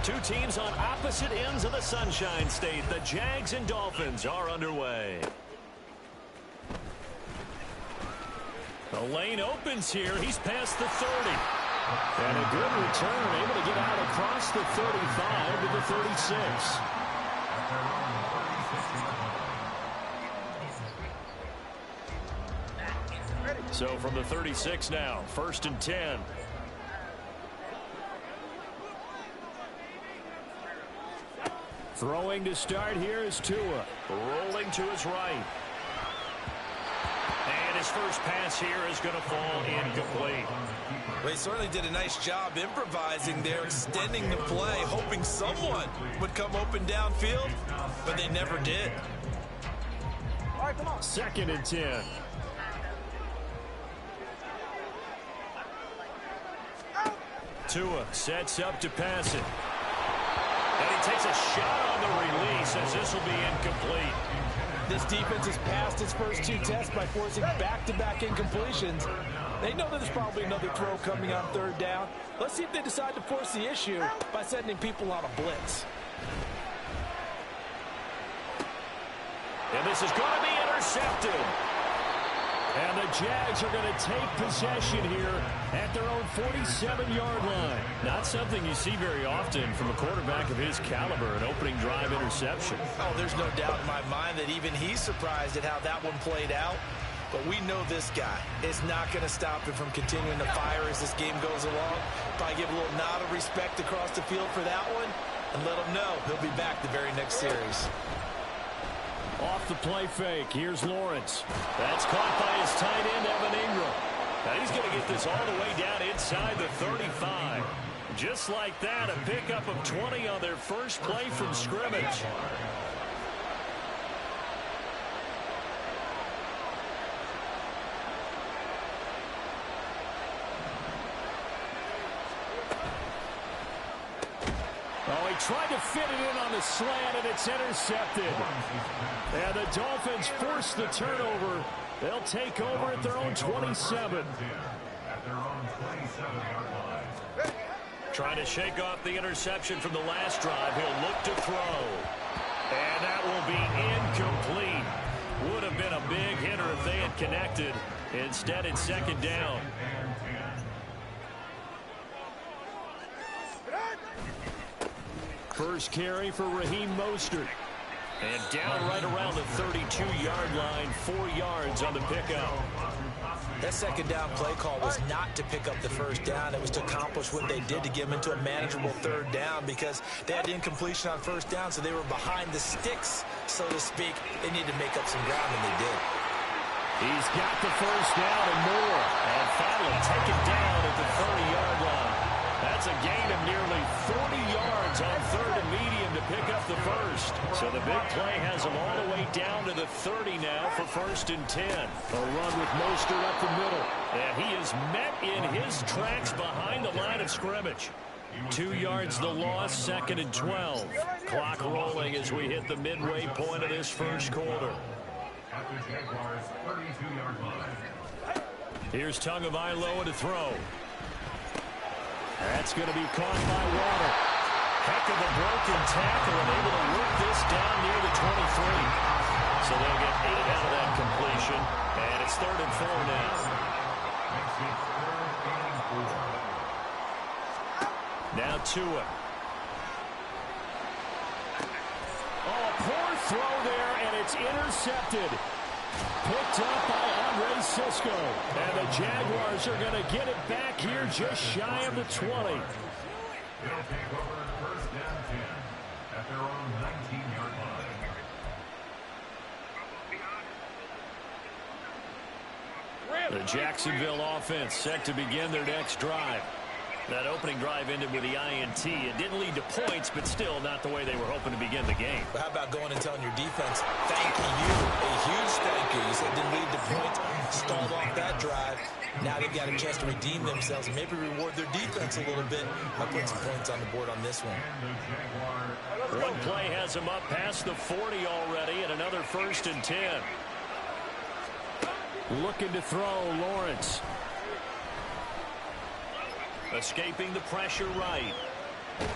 Two teams on opposite ends of the Sunshine State. The Jags and Dolphins are underway. The lane opens here. He's past the 30. And a good return, able to get out across the 35 to the 36. So from the 36 now, 1st and 10. Throwing to start here is Tua. Rolling to his right. And his first pass here is going to fall incomplete. Well, he certainly did a nice job improvising there, extending the play, hoping someone would come open downfield, but they never did. All right, come on. 2nd and 10. Tua sets up to pass it. And he takes a shot on the release as this will be incomplete. This defense has passed its first 2 tests by forcing back-to-back incompletions. They know that there's probably another throw coming on 3rd down. Let's see if they decide to force the issue by sending people on a blitz. And this is going to be intercepted. And the Jags are going to take possession here at their own 47-yard line. Not something you see very often from a quarterback of his caliber, an opening drive interception. Oh, there's no doubt in my mind that even he's surprised at how that one played out. But we know this guy is not going to stop him from continuing to fire as this game goes along. Probably give a little nod of respect across the field for that one and let him know he'll be back the very next series. Off the play fake. Here's Lawrence. That's caught by his tight end, Evan Ingram. Now he's going to get this all the way down inside the 35. Just like that, a pickup of 20 on their first play from scrimmage. Oh, he tried to fit it in on the slant, and it's intercepted. And the Dolphins force the turnover. They'll take over at their own 27. Trying to shake off the interception from the last drive. He'll look to throw. And that will be incomplete. Would have been a big hitter if they had connected. Instead, it's 2nd down. First carry for Raheem Mostert. And down right around the 32-yard line, 4 yards on the pickup. That 2nd down play call was not to pick up the 1st down. It was to accomplish what they did to get them into a manageable 3rd down because they had incompletion on 1st down, so they were behind the sticks, so to speak. They needed to make up some ground, and they did. He's got the 1st down and more. And finally taken down at the 30-yard line. That's a gain of nearly 40 yards on 3rd and medium to pick up the 1st. So the big play has him all the way down to the 30 now for 1st and 10. A run with Mostert up the middle. And he is met in his tracks behind the line of scrimmage. 2 yards the loss, 2nd and 12. Clock rolling as we hit the midway point of this first quarter. Here's Tagovailoa to throw. That's going to be caught by Waddle. Heck of a broken tackle and able to work this down near the 23. So they'll get 8 out of that completion. And it's 3rd and 4 now. Now Tua. Oh, a poor throw there, and it's intercepted. Picked up by Andre Sisco. And the Jaguars are going to get it back here just shy of the 20. They'll take over 1st and 10 at their own 19-yard line. The Jacksonville offense set to begin their next drive. That opening drive ended with the INT. It didn't lead to points, but still not the way they were hoping to begin the game. But how about going and telling your defense, thank you, a huge thank you. You said it didn't lead to points, stalled off that drive. Now they've got a chance to redeem themselves and maybe reward their defense a little bit by putting some points on the board on this one. One play has him up past the 40 already, and another 1st and 10. Looking to throw, Lawrence. Escaping the pressure right. And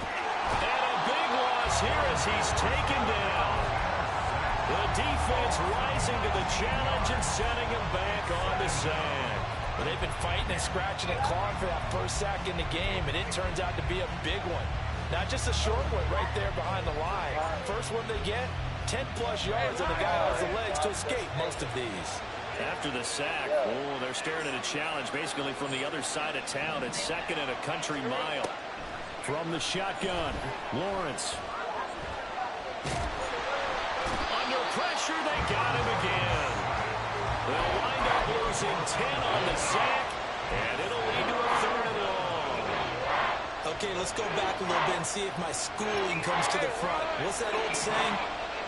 is here as he's taken down. The defense rising to the challenge and setting him back on the sack. Well, they've been fighting and scratching and clawing for that first sack in the game, and it turns out to be a big one. Not just a short one right there behind the line. First one they get, 10-plus yards, and the guy has the legs to escape most of these. After the sack, they're staring at a challenge basically from the other side of town. It's second and a country mile. From the shotgun, Lawrence. Under pressure, they got him again. They'll wind up losing 10 on the sack, and it'll lead to a third and long. Okay, let's go back a little bit and see if my schooling comes to the front. What's that old saying?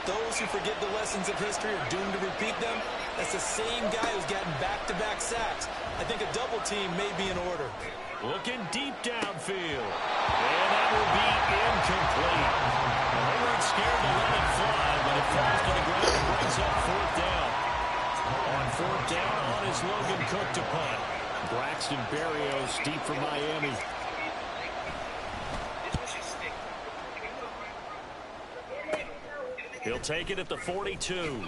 Those who forget the lessons of history are doomed to repeat them. That's the same guy who's gotten back-to-back sacks. I think a double team may be in order. Looking deep downfield. And that will be incomplete. They weren't scared to let it fly, but it falls to the ground and brings up fourth down. On fourth down, on is Logan Cook to punt. Braxton Berrios deep for Miami. He'll take it at the 42.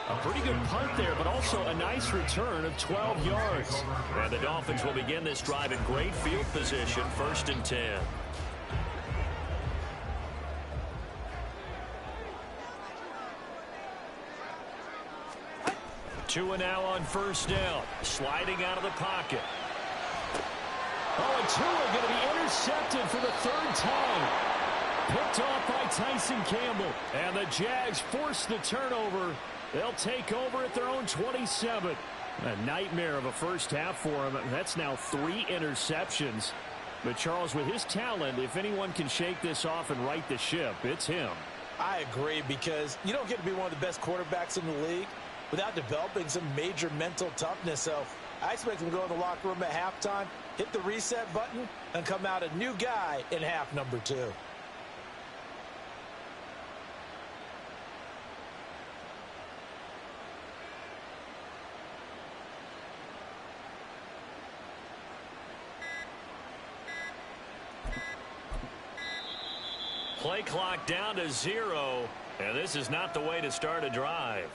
A pretty good punt there, but also a nice return of 12 yards. And the Dolphins will begin this drive in great field position, 1st and 10. Two and now on first down. Sliding out of the pocket. Oh, and Tua going to be intercepted for the third time. Picked off by Tyson Campbell. And the Jags force the turnover. They'll take over at their own 27. A nightmare of a first half for him. That's now 3 interceptions. But Charles, with his talent, if anyone can shake this off and right the ship, it's him. I agree, because you don't get to be one of the best quarterbacks in the league without developing some major mental toughness. So I expect him to go in the locker room at halftime, hit the reset button, and come out a new guy in half number 2. Play clock down to 0, and this is not the way to start a drive.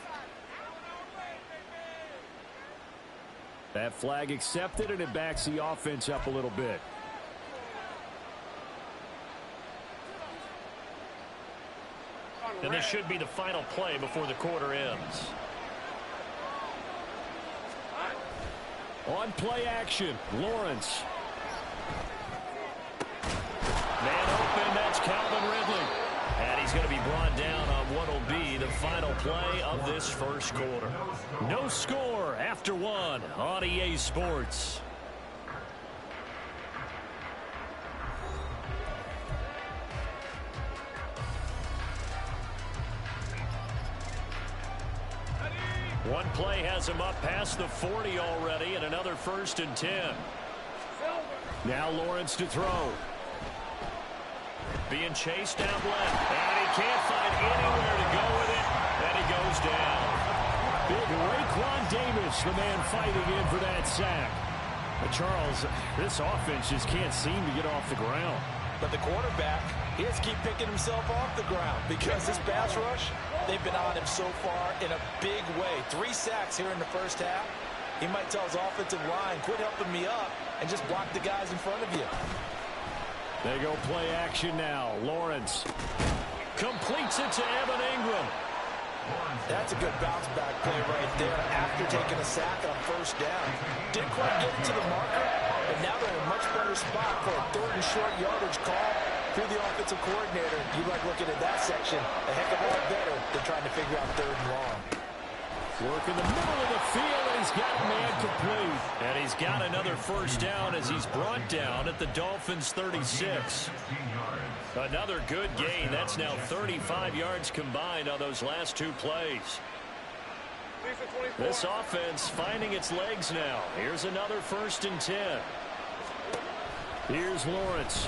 That flag accepted, and it backs the offense up a little bit. And this should be the final play before the quarter ends. On play action, Lawrence. Man open, that's Calvin Ridley. And he's going to be brought down on what will be the final play of this first quarter. No score after 1 on EA Sports. One play has him up past the 40 already, and another 1st and 10. Now Lawrence to throw. Being chased down left, and he can't find anywhere to go with it, and he goes down. Big Raekwon Davis, the man fighting in for that sack. But Charles, this offense just can't seem to get off the ground. But the quarterback, he has to keep picking himself off the ground, because this pass rush, they've been on him so far in a big way. 3 sacks here in the first half. He might tell his offensive line, quit helping me up and just block the guys in front of you. They go play action now. Lawrence completes it to Evan Ingram. That's a good bounce back play right there after taking a sack on first down. Didn't quite get it to the marker, but now they're in a much better spot for a 3rd and short yardage call. If you're the offensive coordinator, you like looking at that section a heck of a lot better than trying to figure out 3rd and long. Work in the middle of the field, and he's got a man complete. And he's got another first down as he's brought down at the Dolphins' 36. Another good gain. That's now 35 yards combined on those last 2 plays. This offense finding its legs now. Here's another 1st and 10. Here's Lawrence.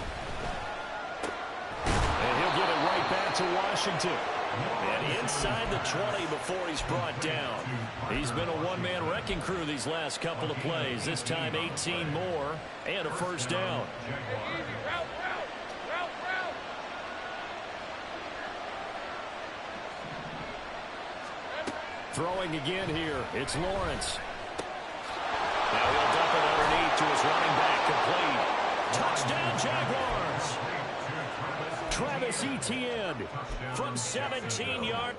And he'll get it right back to Washington. And inside the 20 before he's brought down. He's been a one-man wrecking crew these last couple of plays. This time 18 more and a first down. Throwing again here. It's Lawrence. Now he'll dump it underneath to his running back, complete. Touchdown, Jaguars. Travis Etienne from 17 yards.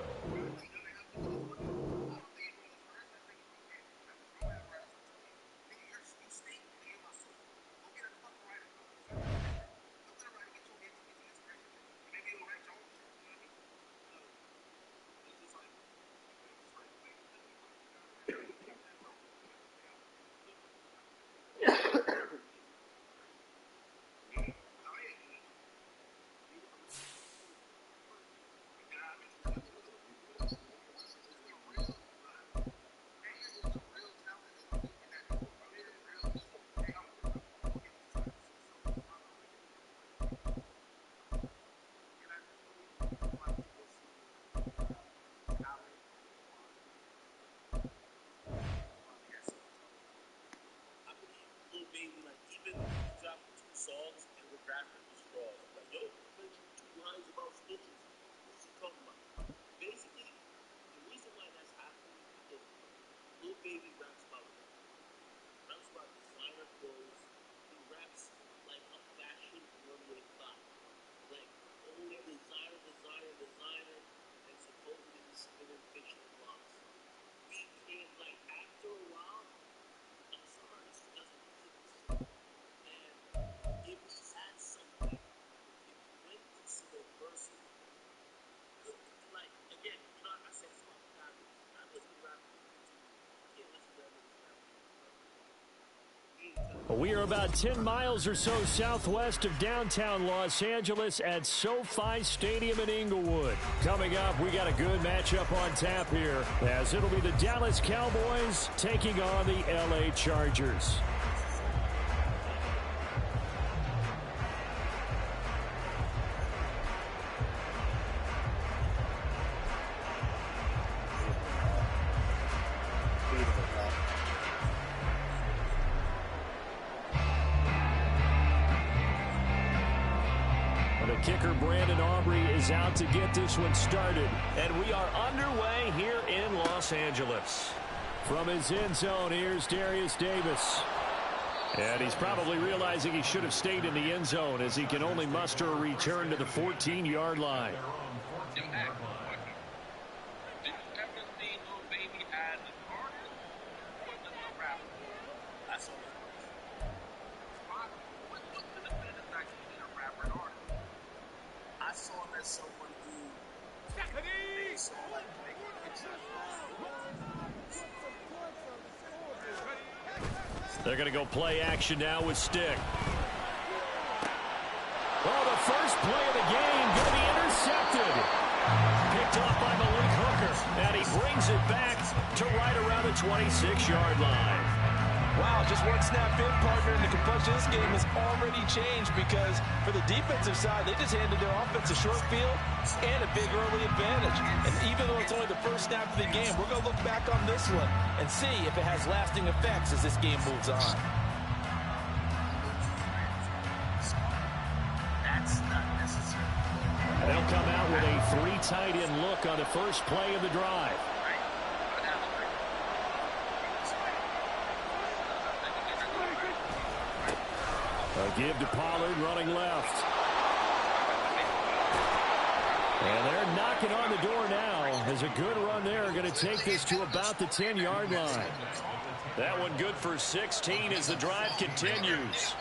We are about 10 miles or so southwest of downtown Los Angeles at SoFi Stadium in Inglewood. Coming up, we got a good matchup on tap here, as it'll be the Dallas Cowboys taking on the LA Chargers. Out to get this one started, and we are underway here in Los Angeles. From his end zone, here's Darius Davis, and he's probably realizing he should have stayed in the end zone, as he can only muster a return to the 14-yard line. They're going to go play action now with Stick. Oh, the first play of the game going to be intercepted. Picked off by Malik Hooker, and he brings it back to right around the 26-yard line. Wow, just one snap in, partner, and the complexion of this game has already changed, because for the defensive side, they just handed their offense a short field and a big early advantage. And even though it's only the first snap of the game, we're going to look back on this one and see if it has lasting effects as this game moves on. That's not necessary. They'll come out with a 3 tight end look on the first play of the drive. A give to Pollard, running left. And they're knocking on the door now. There's a good run there. Going to take this to about the 10-yard line. That one good for 16 as the drive continues.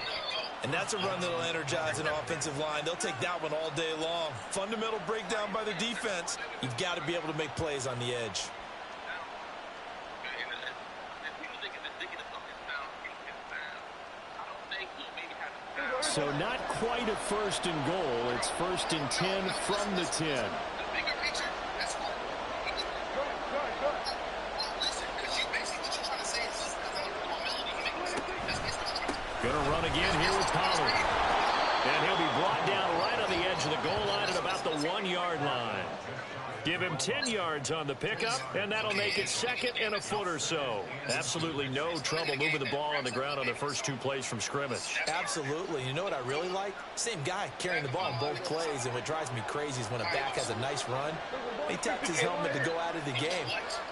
And that's a run that'll energize an offensive line. They'll take that one all day long. Fundamental breakdown by the defense. You've got to be able to make plays on the edge. So not quite a 1st and goal. It's 1st and 10 from the 10. Going to run again here with Pollard. And he'll be brought down right on the edge of the goal line at about the 1-yard line. Give him 10 yards on the pickup, and that'll make it 2nd and a foot or so. Absolutely no trouble moving the ball on the ground on their first 2 plays from scrimmage. Absolutely. You know what I really like? Same guy carrying the ball in both plays, and what drives me crazy is when a back has a nice run, he taps his helmet to go out of the game.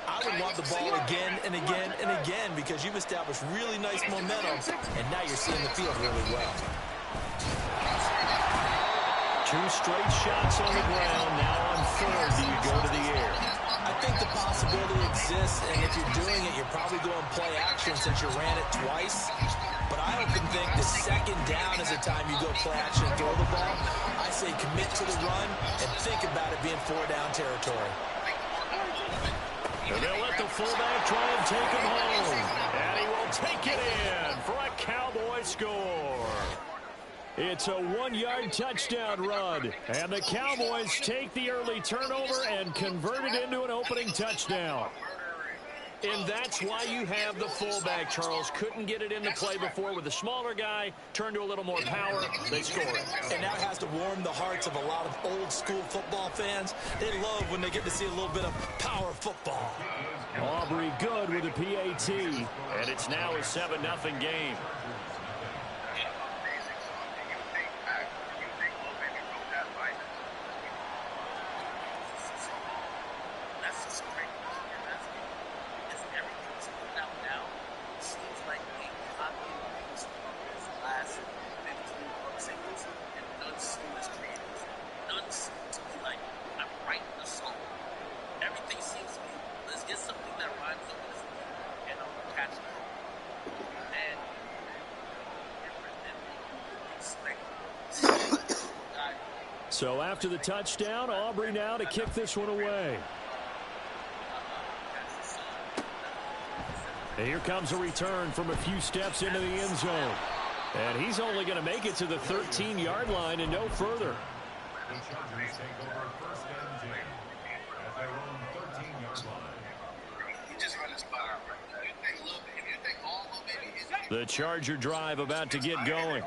I would want the ball again and again and again because you've established really nice momentum, and now you're seeing the field really well. 2 straight shots on the ground. Now on 3rd, do you go to the air? I think the possibility exists, and if you're doing it, you're probably going play action since you ran it twice. But I often think the 2nd down is the time you go play action and throw the ball. I say commit to the run and think about it being 4-down territory. And they'll let the fullback try and take him home. And he will take it in for a Cowboy score. It's a 1-yard touchdown run. And the Cowboys take the early turnover and convert it into an opening touchdown. And that's why you have the fullback, Charles. Couldn't get it into play before with a smaller guy. Turned to a little more power. They score it. And that has to warm the hearts of a lot of old-school football fans. They love when they get to see a little bit of power football. Aubrey good with a PAT. And it's now a 7-0 game. So after the touchdown, Aubrey now to kick this one away. And here comes a return from a few steps into the end zone. And he's only going to make it to the 13-yard line and no further. The Chargers take over 1st and 10 at their own 13-yard line. You just run the spot out right now. You think little baby, you think all little baby is. The Charger drive about to get going.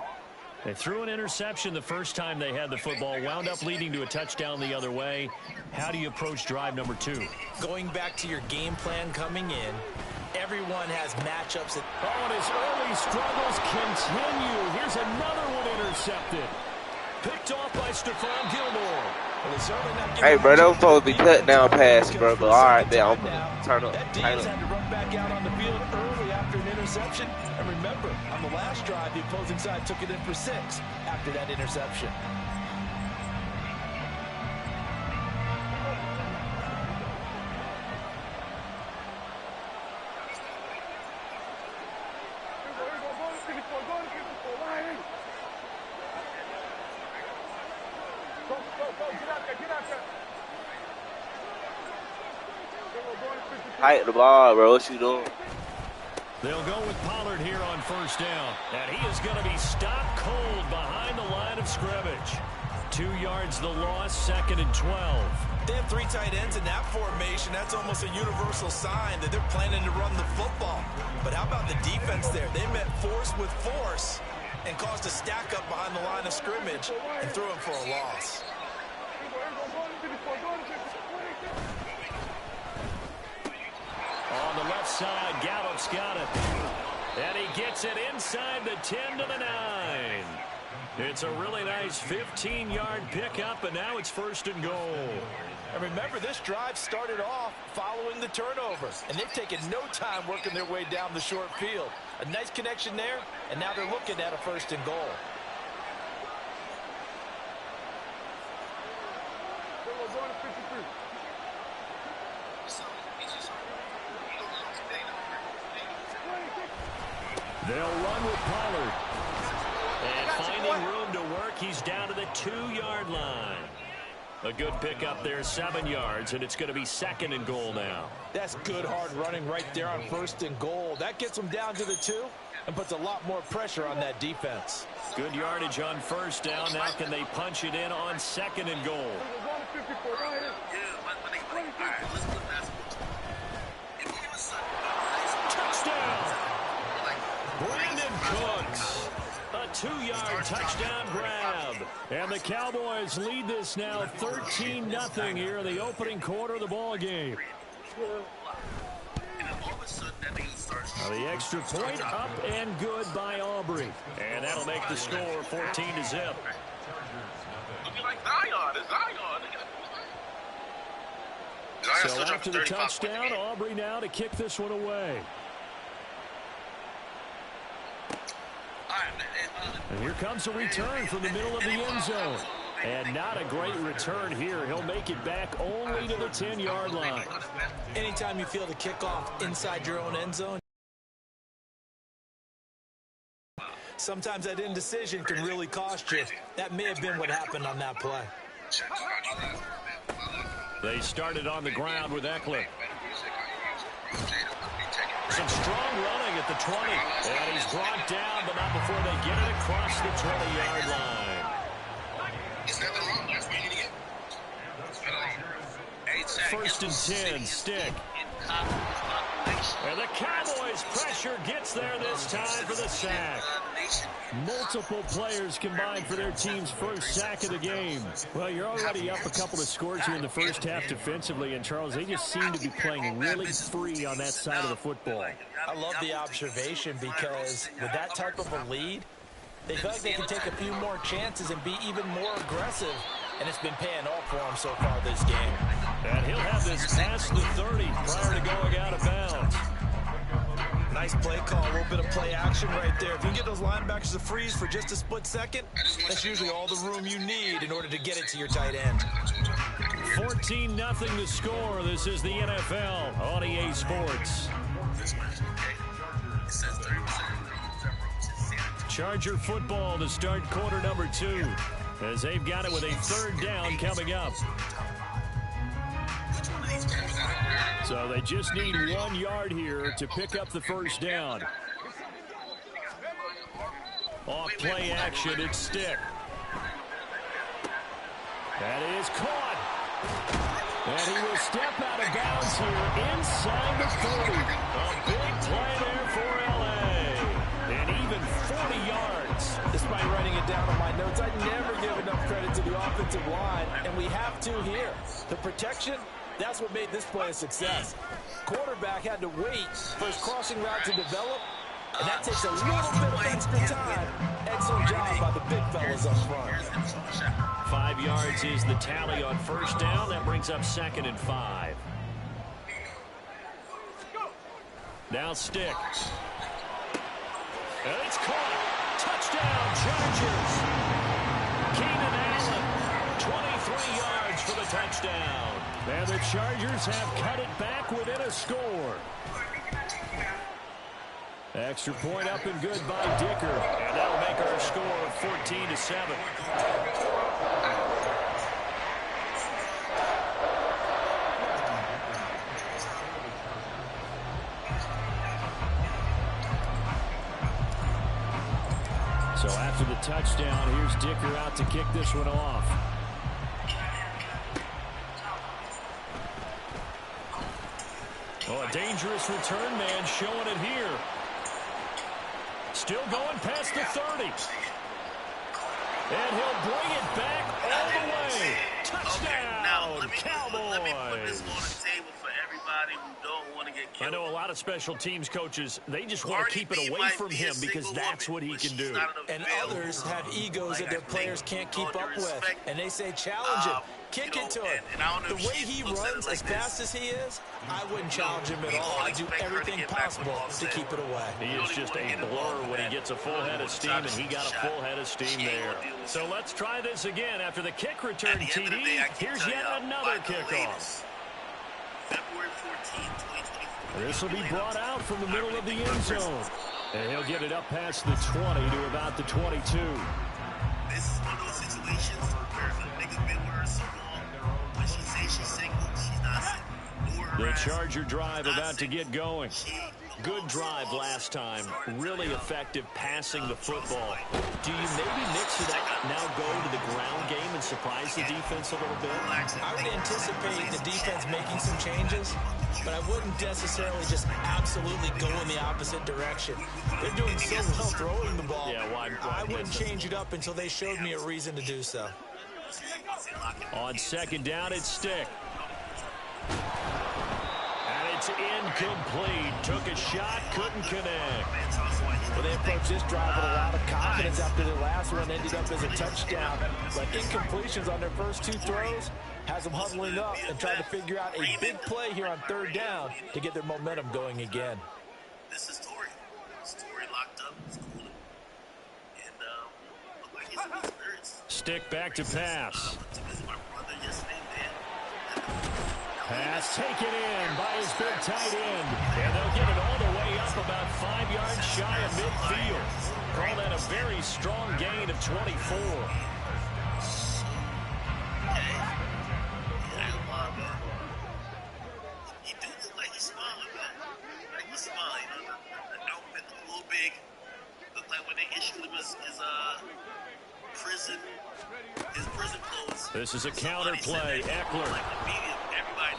They threw an interception the first time they had the football, wound up leading to a touchdown the other way. How do you approach drive number 2? Going back to your game plan coming in, everyone has matchups. Oh, and his early struggles continue. Here's another one intercepted. Picked off by Stephon Gilmore. Hey, bro, that was supposed to be touchdown pass, bro. But all right, then I'm gonna turn up. That defense had to run back out on the field early after an interception. And remember, on the last drive, the opposing side took it in for 6 after that interception. Height the ball, bro. What you doing? They'll go with Pollard here on 1st down. And he is going to be stopped cold behind the line of scrimmage. 2 yards the loss, 2nd and 12. They have 3 tight ends in that formation. That's almost a universal sign that they're planning to run the football. But how about the defense there? They met force with force and caused a stack up behind the line of scrimmage and threw him for a loss. On the left side, Gallup's got it. And he gets it inside the 10 to the 9. It's a really nice 15-yard pickup, and now it's 1st and goal. And remember, this drive started off following the turnover, and they've taken no time working their way down the short field. A nice connection there, and now they're looking at a 1st and goal. They'll run with Pollard. And finding room to work, he's down to the 2-yard line. A good pickup there, 7 yards, and it's going to be 2nd and goal now. That's good hard running right there on 1st and goal. That gets them down to the 2 and puts a lot more pressure on that defense. Good yardage on 1st down. Now can they punch it in on 2nd and goal? Touchdown! Brandon Cooks. A 2-yard touchdown grab. And the Cowboys lead this now 13-0 here in the opening quarter of the ball game. The extra point up and good by Aubrey. And that'll make the score 14-0. So after the touchdown, Aubrey now to kick this one away. And here comes a return from the middle of the end zone. And not a great return here. He'll make it back only to the 10-yard line. Anytime you feel the kickoff inside your own end zone, sometimes that indecision can really cost you. That may have been what happened on that play. They started on the ground with Eckler. Some strong running at the 20. And he's brought down, but not before they get it across the 20-yard line. First and 10, Stick. And the Cowboys' pressure gets there this time for the sack. Multiple players combined for their team's first sack of the game. Well, you're already up a couple of scores here in the first half defensively, and Charles, they just seem to be playing really free on that side of the football. I love the observation because with that type of a lead, they feel like they can take a few more chances and be even more aggressive, and it's been paying off for them so far this game. And he'll have this past the 30 prior to going out of bounds. Nice play call, a little bit of play action right there. If you can get those linebackers to freeze for just a split second, that's usually all the room you need in order to get it to your tight end. 14-0 to score. This is the NFL on EA Sports. Charger football to start quarter number 2, as they've got it with a third down coming up. So they just need 1 yard here to pick up the first down. Off play action, it's Stick. That is caught. And he will step out of bounds here inside the 30. A big play there for L.A. And even 40 yards. Despite writing it down on my notes, I never give enough credit to the offensive line, and we have to here. The protection, that's what made this play a success. Quarterback had to wait for his crossing route to develop, and that takes a little bit of extra time. Excellent job by the big fellas up front. 5 yards is the tally on first down. That brings up 2nd and 5. Now Stick. And it's caught. Touchdown, Chargers. Keenan Allen, 23 yards for the touchdown. And the Chargers have cut it back within a score. Extra point up and good by Dicker. And that'll make our score 14-7. So after the touchdown, here's Dicker out to kick this one off. Oh, a dangerous return man showing it here. Still going past the 30. And he'll bring it back all the way. Touchdown, Cowboys. Let me put this on the table for everybody who don't want to get killed. I know a lot of special teams coaches, they just want to keep it away from him because that's what he can do. And others have egos that their players can't keep up with. And they say, challenge him. Kick it to him. The way he runs as fast as he is, I wouldn't challenge him at all. I do everything possible to keep it away. He is just a blur when he gets a full head of steam, and he got a full head of steam there. So let's try this again. After the kick return TD, here's yet another kickoff. February 14, 2024. This will be brought out from the middle of the end zone. And he'll get it up past the 20 to about the 22. This is one of those situations where a nigga been with her so long, when she says she's single, she's not single. The Charger drive about to get going. Good drive last time. Really effective passing the football. Do you maybe mix it up, now go to the ground game and surprise the defense a little bit? I would anticipate the defense making some changes. but I wouldn't necessarily just absolutely go in the opposite direction. They're doing so well throwing the ball. Yeah, why I wouldn't change it up until they showed me a reason to do so. On second down, it's Stick. And it's incomplete. Took a shot, couldn't connect. Well, they approached this drive with a lot of confidence after their last one ended up as a touchdown. But incompletions on their first two throws has them huddling up and trying to figure out a big play here on third down to get their momentum going again. This is Torrey. Torrey locked up. He's cool. And look like he's an experience. Stick back to pass. My brother yesterday, man. Pass taken in by his big tight end. And they'll get it all the way up about 5 yards shy of midfield. Call that a very strong gain of 24. He do look like he's smiling, man. Like he's smiling. You know, the outfit look a little big. Look like when they issued him his prison clothes. This is a counter play. Eckler. Like the media,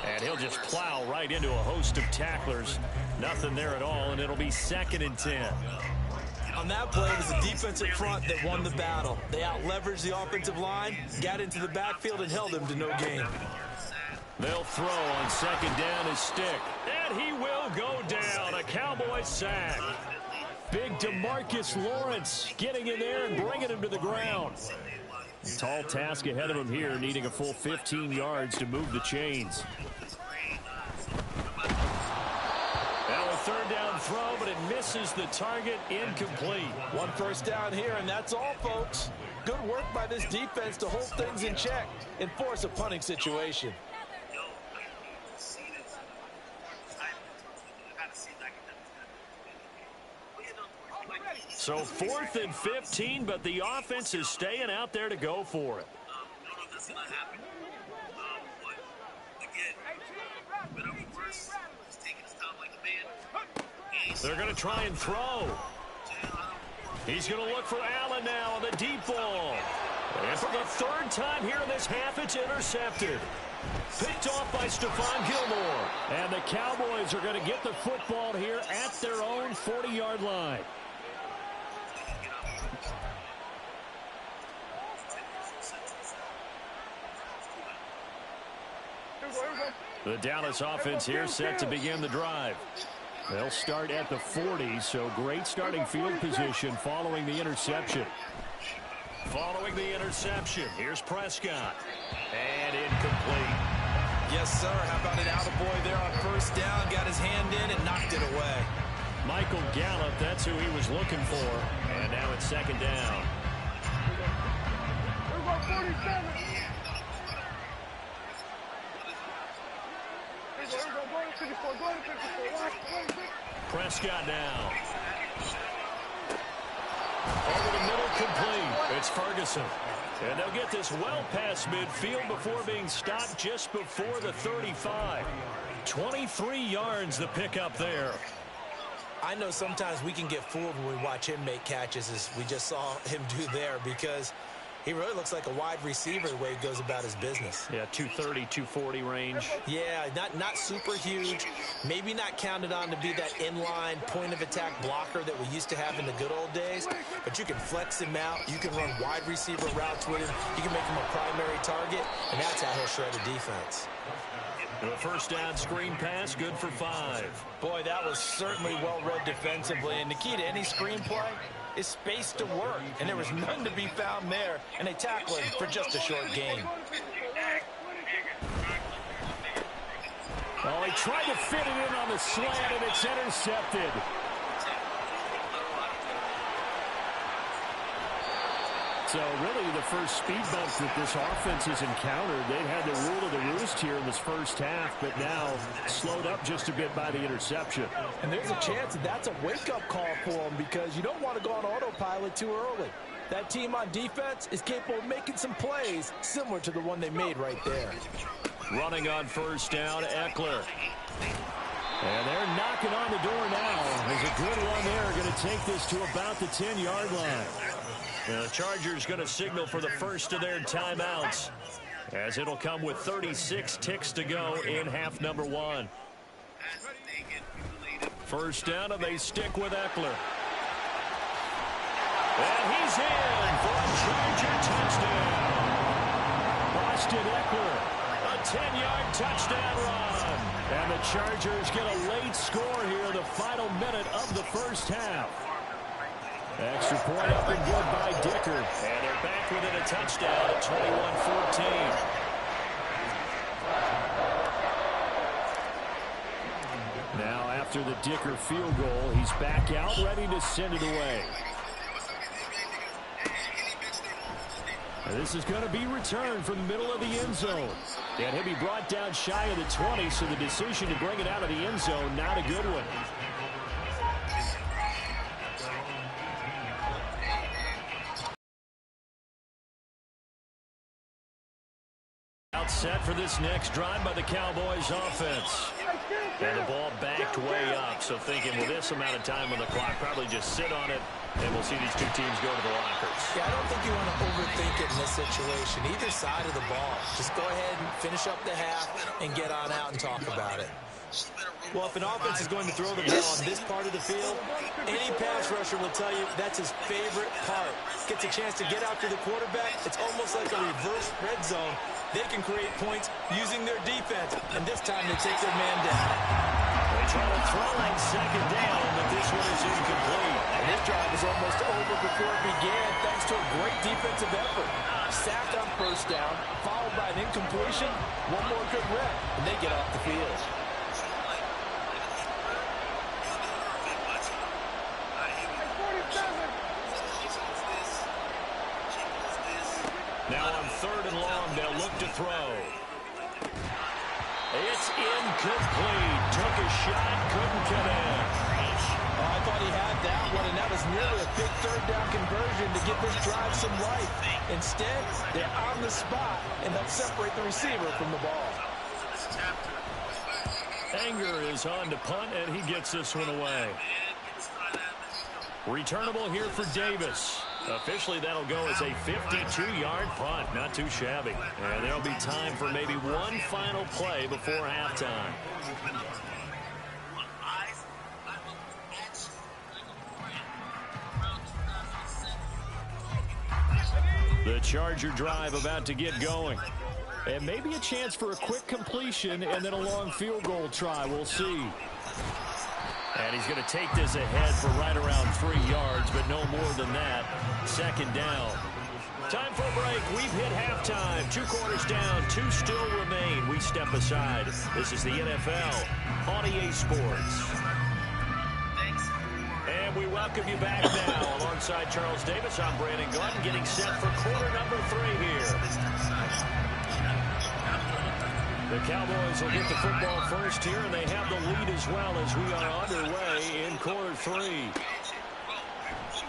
and he'll just plow right into a host of tacklers. Nothing there at all, and it'll be 2nd and 10. On that play, it was the defensive front that won the battle. They out-leveraged the offensive line, got into the backfield, and held them to no gain. They'll throw on second down his Stick. And he will go down. A Cowboy sack. Big DeMarcus Lawrence getting in there and bringing him to the ground. A tall task ahead of him here, needing a full 15 yards to move the chains. Now a third down throw, but it misses the target. Incomplete. One first down here, and that's all, folks. Good work by this defense to hold things in check and force a punting situation. So 4th and 15, but the offense is staying out there to go for it. I don't know if that's going to happen. But, again, first, he's taking his time like a man. They're going to try and throw. He's going to look for Allen now on the deep ball. And for the 3rd time here in this half, it's intercepted. Picked off by Stephon Gilmore. And the Cowboys are going to get the football here at their own 40-yard line. The Dallas offense here set to begin the drive. They'll start at the 40, so great starting field position following the interception. Following the interception, here's Prescott. And incomplete. Yes, sir. How about an attaboy there on first down? Got his hand in and knocked it away. Michael Gallup, that's who he was looking for. And now it's 2nd down. Prescott now. Over the middle, complete. It's Ferguson. And they'll get this well past midfield before being stopped just before the 35. 23 yards the pickup there. I know sometimes we can get fooled when we watch him make catches, as we just saw him do there, because he really looks like a wide receiver the way he goes about his business. Yeah, 230, 240 range. Yeah, not super huge. Maybe not counted on to be that inline point-of-attack blocker that we used to have in the good old days. But you can flex him out. You can run wide receiver routes with him. You can make him a primary target, and that's how he'll shred a defense. The first down screen pass, good for 5. Boy, that was certainly well-read defensively. And the key to any screen play is space to work. And there was none to be found there. And they tackle him for just a short gain. Oh, he tried to fit it in on the slant, and it's intercepted. So really the first speed bump that this offense has encountered, they've had the rule of the roost here in this first half, but now slowed up just a bit by the interception. And there's a chance that that's a wake-up call for them, because you don't want to go on autopilot too early. That team on defense is capable of making some plays similar to the one they made right there. Running on first down, Eckler. And they're knocking on the door now. There's a good run there. Going to take this to about the 10-yard line. The Chargers going to signal for the first of their timeouts, as it'll come with 36 ticks to go in half number 1. First down, and they stick with Eckler. And he's in for a Charger touchdown. Austin Eckler, a 10-yard touchdown run. And the Chargers get a late score here in the final minute of the first half. Extra point up and good by Dicker. And they're back within a touchdown at 21-14. Now after the Dicker field goal, he's back out ready to send it away. This is going to be returned from the middle of the end zone. And he'll be brought down shy of the 20, so the decision to bring it out of the end zone, not a good one. Set for this next drive by the Cowboys offense. And the ball backed way up, so thinking with this amount of time on the clock, probably just sit on it, and we'll see these two teams go to the lockers. Yeah, I don't think you want to overthink it in this situation. Either side of the ball. Just go ahead and finish up the half and get on out and talk about it. Well, if an offense is going to throw the ball on this part of the field, any pass rusher will tell you that's his favorite part. Gets a chance to get out to the quarterback. It's almost like a reverse red zone. They can create points using their defense, and this time they take their man down. They try to throw on second down, but this one is incomplete. And this drive is almost over before it began, thanks to a great defensive effort. Sacked on first down, followed by an incompletion, one more good rep, and they get off the field. Now on third and long, they'll look to throw. It's incomplete. Took a shot, couldn't get in. Oh, I thought he had that one, and that was nearly a big third down conversion to give this drive some life. Instead, they're on the spot, and they'll separate the receiver from the ball. Anger is on to punt, and he gets this one away. Returnable here for Davis. Officially, that'll go as a 52-yard punt. Not too shabby. And there'll be time for maybe one final play before halftime. The Charger drive about to get going. And maybe a chance for a quick completion and then a long field goal try. We'll see. And he's going to take this ahead for right around 3 yards, but no more than that. Second down. Time for a break. We've hit halftime. 2 quarters down. 2 still remain. We step aside. This is the NFL on EA Sports. And we welcome you back now. Alongside Charles Davis, I'm Brandon Glenn, getting set for quarter number 3 here. The Cowboys will get the football first here, and they have the lead as well as we are underway in quarter 3.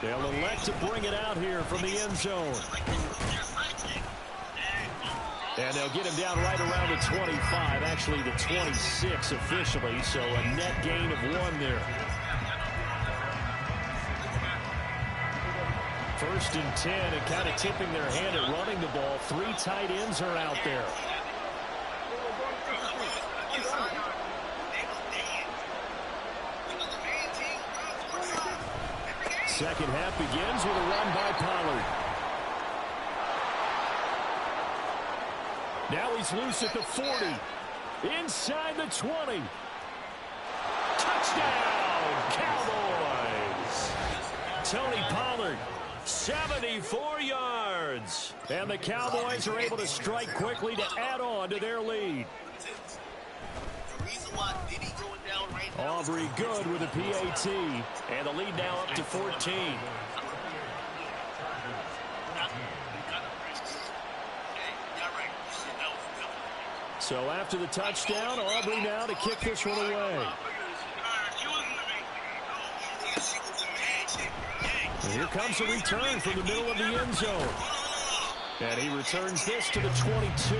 They'll elect to bring it out here from the end zone. And they'll get him down right around the 25, actually the 26 officially, so a net gain of 1 there. First and 10, and kind of tipping their hand at running the ball. 3 tight ends are out there. Second half begins with a run by Pollard. Now he's loose at the 40. Inside the 20. Touchdown, Cowboys. Tony Pollard, 74 yards. And the Cowboys are able to strike quickly to add on to their lead. Aubrey good with a PAT, and the lead now up to 14. So after the touchdown, Aubrey now to kick this one away. And here comes a return from the middle of the end zone. And he returns this to the 22.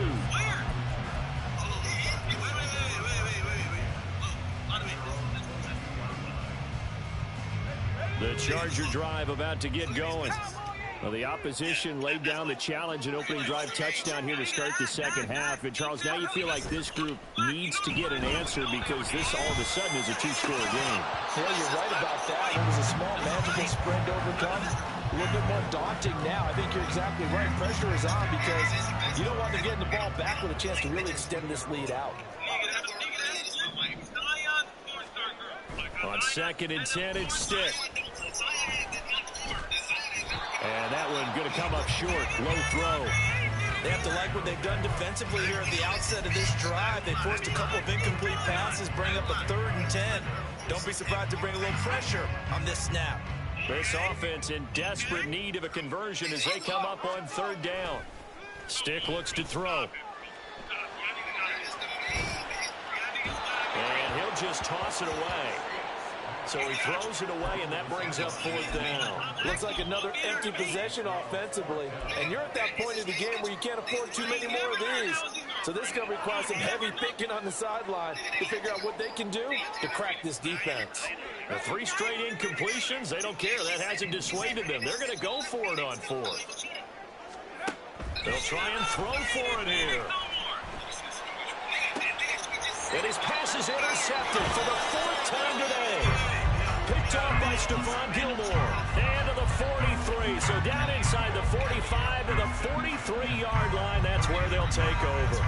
The Charger drive about to get going. Well, the opposition laid down the challenge and opening drive touchdown here to start the second half. And, Charles, now you feel like this group needs to get an answer because this all of a sudden is a two-score game. Yeah, you're right about that. It was a small, manageable spread to overcome. A little bit more daunting now. I think you're exactly right. Pressure is on because you don't want to get the ball back with a chance to really extend this lead out. On 2nd and 10, it's Stick. And that one going to come up short. Low throw. They have to like what they've done defensively here at the outset of this drive. They forced a couple of incomplete passes, bring up a 3rd and 10. Don't be surprised to bring a little pressure on this snap. This offense in desperate need of a conversion as they come up on 3rd down. Stick looks to throw. And he'll just toss it away. So he throws it away, and that brings up 4th down. Looks like another empty possession offensively. And you're at that point of the game where you can't afford too many more of these. So this is going to require some heavy thinking on the sideline to figure out what they can do to crack this defense. The 3 straight incompletions, they don't care. That hasn't dissuaded them. They're going to go for it on 4th. They'll try and throw for it here. And his pass is intercepted for the 4th time today. Picked up by Stephon Gilmore. And to the 43. So down inside the 45 to the 43-yard line. That's where they'll take over.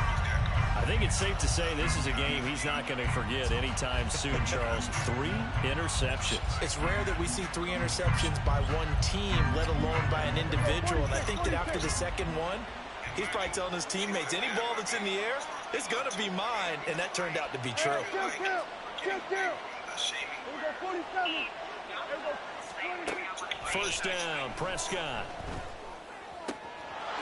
I think it's safe to say this is a game he's not going to forget anytime soon, Charles. 3 interceptions. It's rare that we see 3 interceptions by one team, let alone by an individual. And I think that after the second one, he's probably telling his teammates, any ball that's in the air, it's going to be mine. And that turned out to be true. First down, Prescott.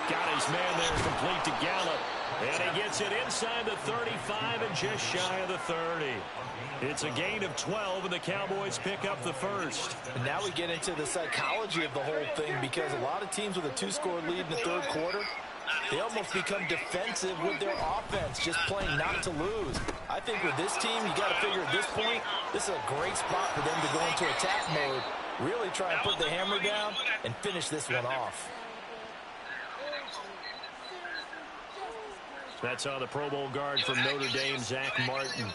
Got his man there, complete to Gallup. And he gets it inside the 35 and just shy of the 30. It's a gain of 12, and the Cowboys pick up the first. And now we get into the psychology of the whole thing because a lot of teams with a 2-score lead in the 3rd quarter, they almost become defensive with their offense, just playing not to lose. I think with this team, you got to figure at this point, this is a great spot for them to go into attack mode, really try and put the hammer down and finish this one off. That's on the Pro Bowl guard from Notre Dame, Zach Martin.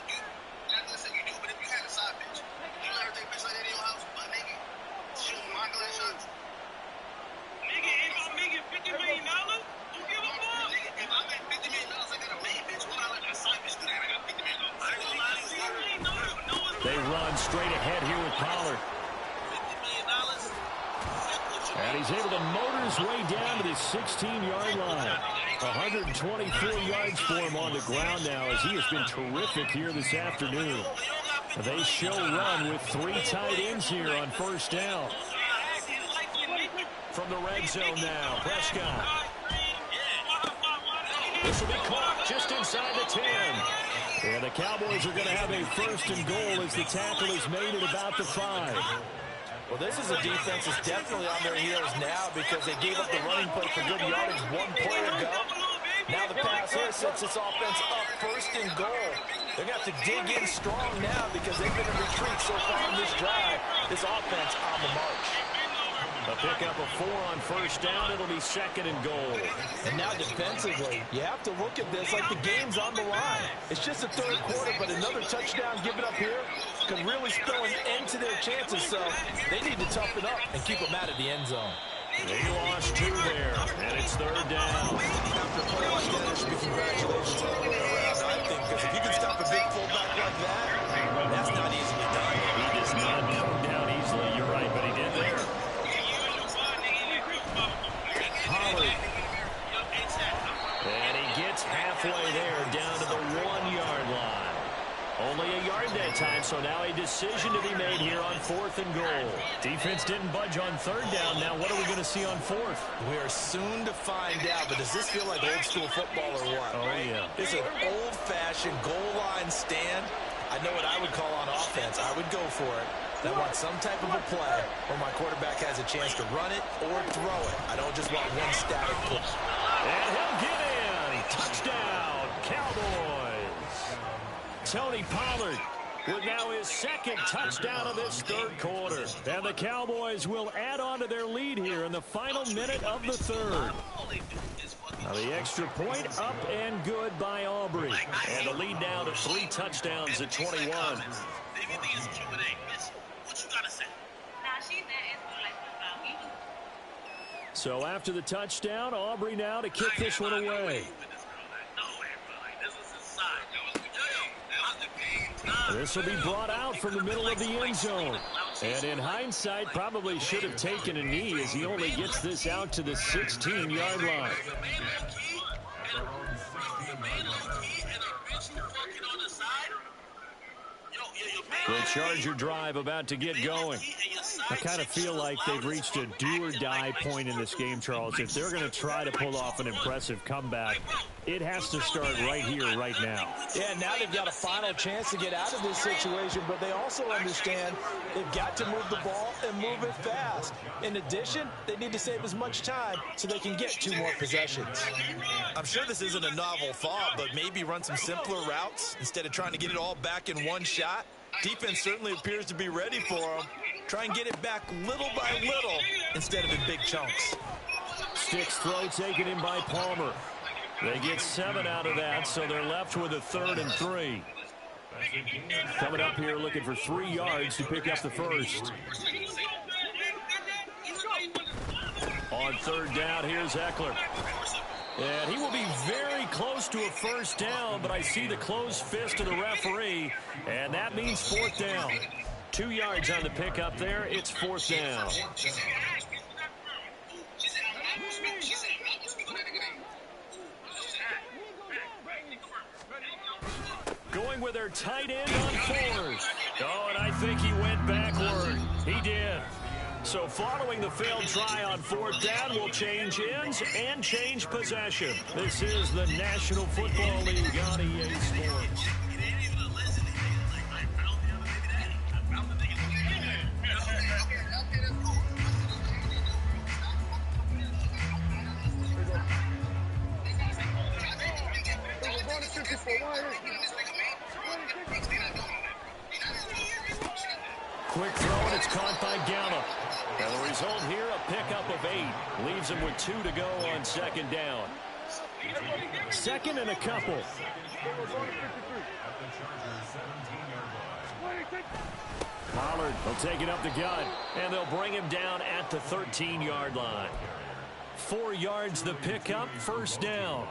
They run straight ahead here with Pollard. And he's able to motor his way down to the 16-yard line. 124 yards for him on the ground now as he has been terrific here this afternoon. They show run with 3 tight ends here on first down. From the red zone now, Prescott. This will be caught just inside the 10. And the Cowboys are going to have a 1st and goal as the tackle is made at about the 5. Well, this is a defense that's definitely on their heels now because they gave up the running play for good yardage 1 play ago. Now the pass here sets this offense up 1st and goal. They're going to have to dig in strong now because they've been in retreat so far in this drive. This offense on the march. A pickup of 4 on first down. It'll be 2nd and goal. And now defensively, you have to look at this like the game's on the line. It's just the 3rd quarter, but another touchdown given up here could really spell an end to their chances. So they need to toughen up and keep them out of the end zone. They lost 2 there, and it's 3rd down. After a play like that, there should be congratulations all the way around, I think, because if you can stop a big fullback like that, that's not easily done. He does not come down easily. You're right, but he did there. Pollard. And he gets halfway there, down to the 1-yard line. Only a yard that time, so now a decision to be made here on 4th and goal. Defense didn't budge on 3rd down. Now what are we going to see on 4th? We are soon to find out, but does this feel like old school football or what? Oh, yeah. It's an old-fashioned goal line stand. I know what I would call on offense. I would go for it. I want some type of a play where my quarterback has a chance to run it or throw it. I don't just want one static push. And he'll get in. Touchdown, Cowboys. Tony Pollard with now his second touchdown of this third quarter. And the Cowboys will add on to their lead here in the final minute of the third. Now the extra point up and good by Aubrey. And the lead now to 3 touchdowns at 21. So after the touchdown, Aubrey now to kick this one away. This will be brought out from the middle of the end zone. And in hindsight, probably should have taken a knee as he only gets this out to the 16-yard line. The Charger drive about to get going. I kind of feel like they've reached a do-or-die point in this game, Charles. If they're going to try to pull off an impressive comeback, it has to start right here, right now. Yeah, now they've got a final chance to get out of this situation, but they also understand they've got to move the ball and move it fast. In addition, they need to save as much time so they can get 2 more possessions. I'm sure this isn't a novel thought, but maybe run some simpler routes instead of trying to get it all back in one shot. Defense certainly appears to be ready for them. Try and get it back little by little instead of in big chunks. Sticks throw taken in by Palmer. They get 7 out of that, so they're left with a 3rd and 3. Coming up here looking for 3 yards to pick up the first. On 3rd down, here's Eckler. And he will be very close to a first down, but I see the closed fist of the referee, and that means 4th down. 2 yards on the pickup there. It's 4th down. Going with their tight end on 4th. Oh, and I think he went backward. He did. So following the failed try on 4th down, will change ends and change possession. This is the National Football League on EA Sports. Quick throw, and it's caught by Gallup. And the result here, a pickup of 8. Leaves him with 2 to go on 2nd down. 2nd and a couple. Pollard will take it up the gut, and they'll bring him down at the 13-yard line. 4 yards the pickup, 1st down.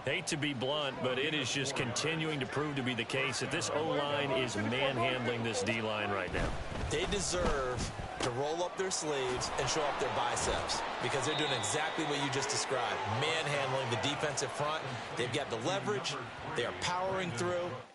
Hate to be blunt, but it is just continuing to prove to be the case that this O-line is manhandling this D-line right now. They deserve to roll up their sleeves and show up their biceps because they're doing exactly what you just described, manhandling the defensive front. They've got the leverage. They are powering through.